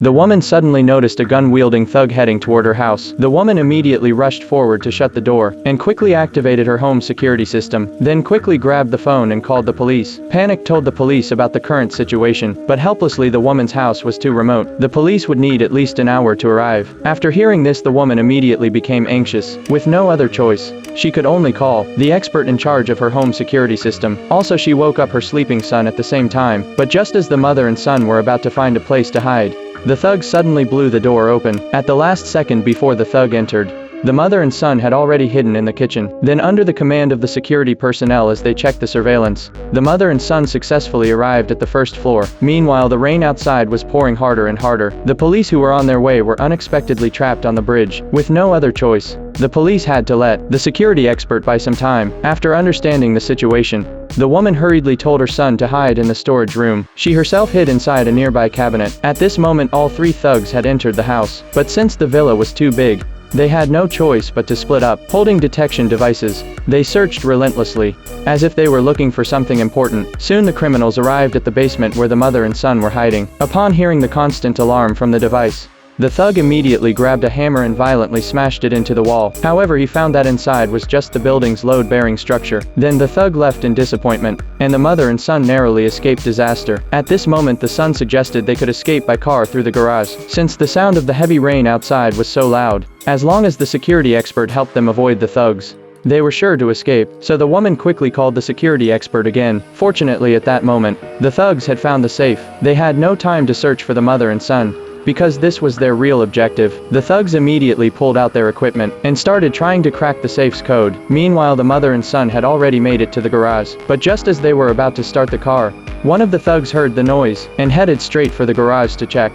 The woman suddenly noticed a gun-wielding thug heading toward her house. The woman immediately rushed forward to shut the door, and quickly activated her home security system, then quickly grabbed the phone and called the police. Panic told the police about the current situation, but helplessly the woman's house was too remote. The police would need at least an hour to arrive. After hearing this, the woman immediately became anxious. With no other choice, she could only call the expert in charge of her home security system. Also, she woke up her sleeping son at the same time, but just as the mother and son were about to find a place to hide, the thug suddenly blew the door open. At the last second before the thug entered, the mother and son had already hidden in the kitchen. Then, under the command of the security personnel as they checked the surveillance, the mother and son successfully arrived at the first floor. Meanwhile, the rain outside was pouring harder and harder. The police who were on their way were unexpectedly trapped on the bridge. With no other choice, the police had to let the security expert buy some time. After understanding the situation, the woman hurriedly told her son to hide in the storage room. She herself hid inside a nearby cabinet. At this moment, all three thugs had entered the house, but since the villa was too big, they had no choice but to split up. Holding detection devices, they searched relentlessly, as if they were looking for something important. Soon the criminals arrived at the basement where the mother and son were hiding. Upon hearing the constant alarm from the device, the thug immediately grabbed a hammer and violently smashed it into the wall. However, he found that inside was just the building's load-bearing structure. Then the thug left in disappointment, and the mother and son narrowly escaped disaster. At this moment, the son suggested they could escape by car through the garage, since the sound of the heavy rain outside was so loud. As long as the security expert helped them avoid the thugs, they were sure to escape. So the woman quickly called the security expert again. Fortunately, at that moment, the thugs had found the safe. They had no time to search for the mother and son, because this was their real objective. The thugs immediately pulled out their equipment and started trying to crack the safe's code. Meanwhile, the mother and son had already made it to the garage, but just as they were about to start the car, one of the thugs heard the noise and headed straight for the garage to check.